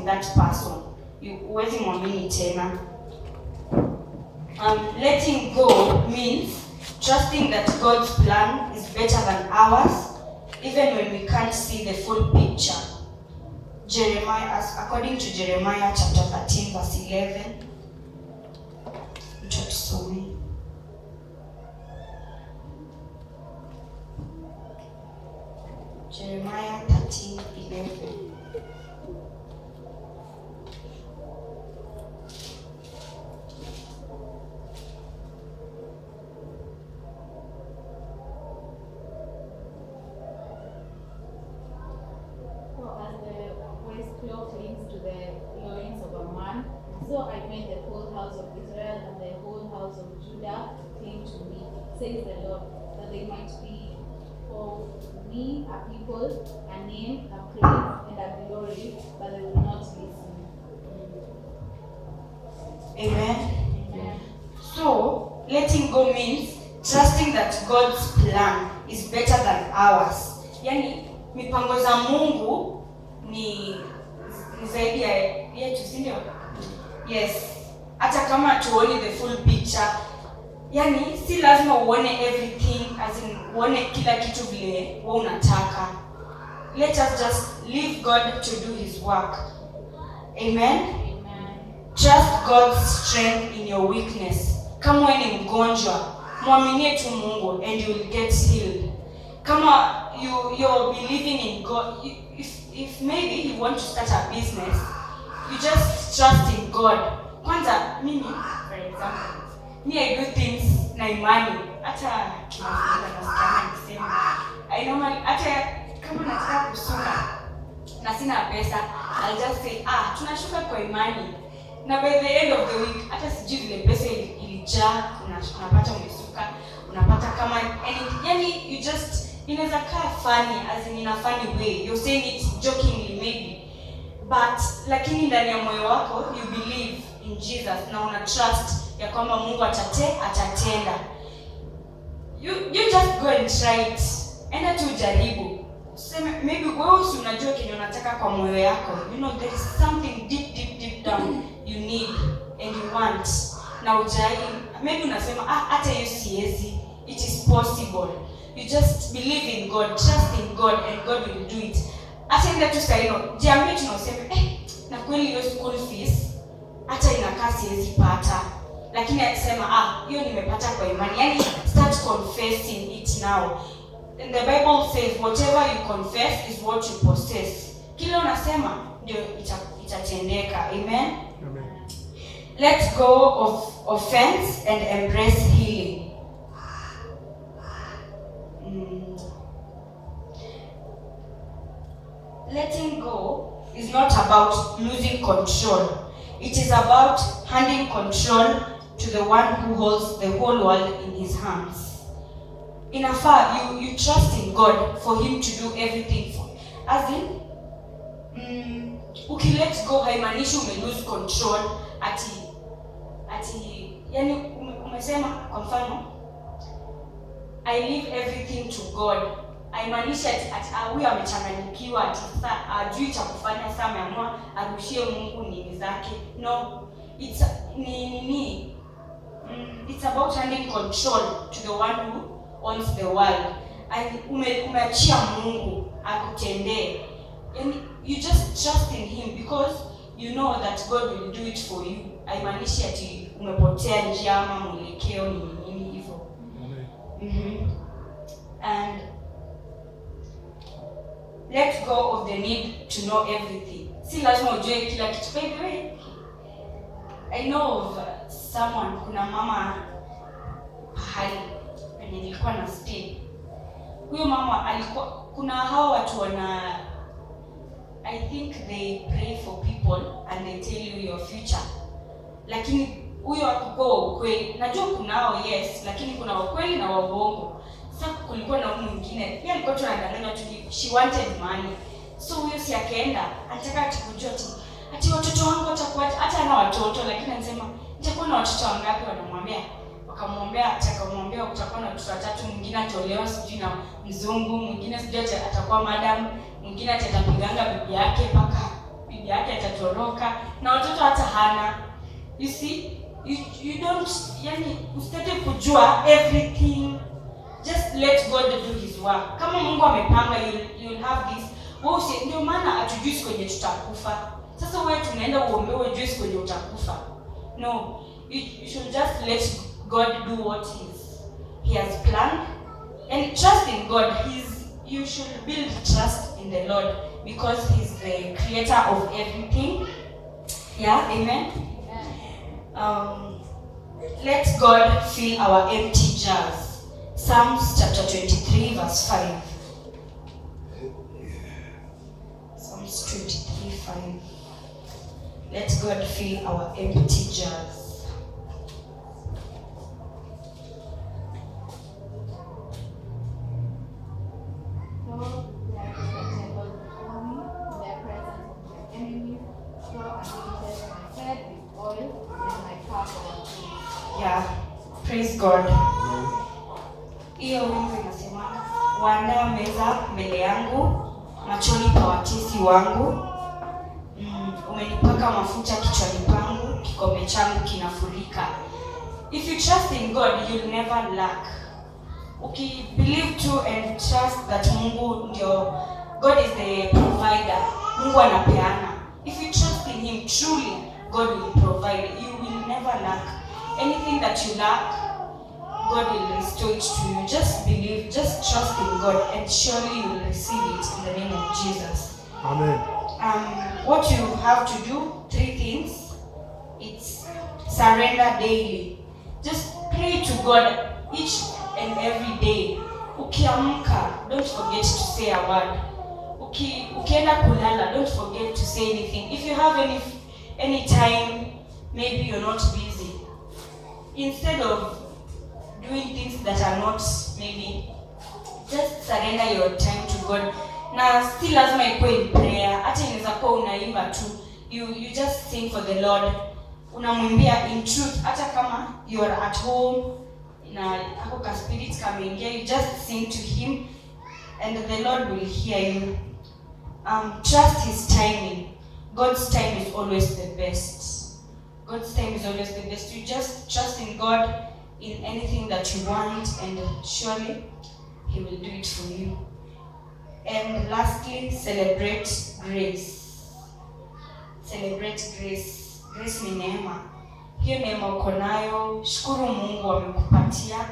that person. Huwezi muamini tena. Letting go means trusting that God's plan is better than ours, even when we can't see the full picture. According to Jeremiah chapter 13 verse 11, tutasoma. Jeremiah 13:11. So I made the whole house of Israel and the whole house of Judah came to me, says the Lord, that they might be for me a people, a name, a praise, and a glory, but they will not listen. Amen. Amen. So, letting go means trusting that God's plan is better than ours. Yani, mipango za Mungu ni zaidi ya yetu, si ndio? Yes. Hata kama tuone the full picture. Yani, si lazima uone everything, as in uone kila kitu vile wewe unataka. Let us just leave God to do his work. Amen. Trust God's strength in your weakness. Kama wewe ni mgonjwa, muaminie tu Mungu and you will get healed. Kama you're believing in God, if maybe you want to start a business, you just trust in God. Kwanza mimi, for example, I do things na imani. Hata I normally hata kama nataka kusuka na sina pesa, I'll just say tunashuka kwa imani. Na by the end of the week, hata sijui vile pesa ilijaa, unapata umesuka, unapata kama yani you just inaweza kaa funny, as in a funny way. You're saying it jokingly maybe. But lakini ndani ya moyo wako you believe in Jesus na una trust ya kwamba Mungu atatenda. You just go and try it. Enda tu jaribu. Sema maybe wewe unajua kenye unataka kwa moyo yako. You know there is something deep down you need and you want. Na maybe unasema hata hiyo siwezi. It is possible. You just believe in God, trust in God, and God will do it. Hata ndio tu saino, jiambie tunasema na kweli hiyo school fees hata inakaa siwezi pata. Lakini akisema hiyo nimepata kwa imani. Yani start confessing it now. And the Bible says whatever you confess is what you possess. Kile unasema ndio itatendeka. Amen. Amen. Let go of offense and embrace healing. Letting go is not about losing control. It is about handing control to the one who holds the whole world in his hands. Inafaa you trust in God for him to do everything for you. As in, let go haimaanishi lose control ati yani umesema kwa mfano I leave everything to God. Haimaanishi ati huyu amechanganyikiwa ati sasa ajui cha kufanya, sasa ameamua arushie Mungu nini zake. No, it's about handing control to the one who owns the world. And umeachia Mungu akutendee. And you just trust in him because you know that God will do it for you. Haimaanishi ati umepotea njia ama mwelekeo ni hivyo. And let go of the need to know everything. Si lazima ujue kila kitu. By the way, I know of someone, kuna mama pahali penye nilikuwa na stay. Huyo mama alikuwa, kuna hao watu I think they pray for people and they tell you your future. Lakini huyo hakuwa ukweli. Najua kunao yes, lakini kuna ukweli na uongo. Sasa kulikuwa na mwingine, pia alikuwa tunadanganya tu, she wanted money. So huyo si akaenda, anataka tukujua tu. Ati watoto wangu watakuwa, hata na watoto, lakini anasema nitakuwa na watoto wangapi? Wanamwambia, wakamwambia atakamwambia utakuwa na watoto watatu, mwingine atolewa sijui na mzungu, mwingine sijui atakuwa madam, mwingine atapiganga bibi yake mpaka bibi yake atatoroka na watoto hata hana. You see, you don't, yani usitake kujua everything. Just let God do his work. Kama Mungu amepanga you'll have this. Wewe ndio maana hatujui siku yenye tutakufa. Sasa wewe tunaenda uombewe juu siku yenye utakufa. No, you should just let God do what he has planned and trust in God. You should build trust in the Lord because he's the creator of everything. Yeah, amen. Let God fill our empty jars. Psalms chapter 23 verse 5. Psalms 23:5. Let God fill our empty jars. So, like the temple before me, in the presence of my enemies, so anointed my head with oil, and my cup overflows. Yeah, praise God. Hiyo wimbo inasema, waandaa meza mbele yangu, machoni pa watesi wangu. Umenipaka mafuta kichwani pangu, kikombe changu kinafurika. If you trust in God, you'll never lack. Believe to and trust that Mungu ndio, God is the provider. Mungu anapeana. If you trust in him truly, God will provide. You will never lack. Anything that you lack, God will restore it to you. Just believe, just trust in God, and surely you will receive it in the name of Jesus. Amen. What you have to do, 3 things. It's surrender daily. Just pray to God each and every day. Ukiamka, don't forget to say a word. Ukienda kulala, don't forget to say anything. If you have any time, maybe you're not busy. Instead of doing things that are not, maybe just surrender your time to God. Na still lazima ikuwe in prayer. Hata inaweza kuwa unaimba tu. You just sing for the Lord. Unamwimbia in truth. Hata kama you are at home na hako ka spirit kameingia, you just sing to him and the Lord will hear you. Trust his timing. God's time is always the best. God's time is always the best. You just trust in God in anything that you want, and surely he will do it for you. And lastly, celebrate grace. Celebrate grace. Grace ni neema. Hiyo neema uko nayo, shukuru Mungu amekupatia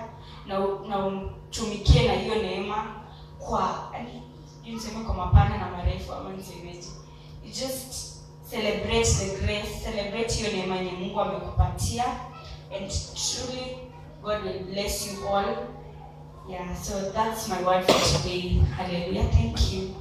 na umtumikie na hiyo neema kwa niseme kwa mapana na marefu ama nisemeje. You just celebrate the grace, celebrate hiyo neema yenye Mungu amekupatia, and truly God will bless you all. Yeah, so that's my word for today. Hallelujah. Thank you.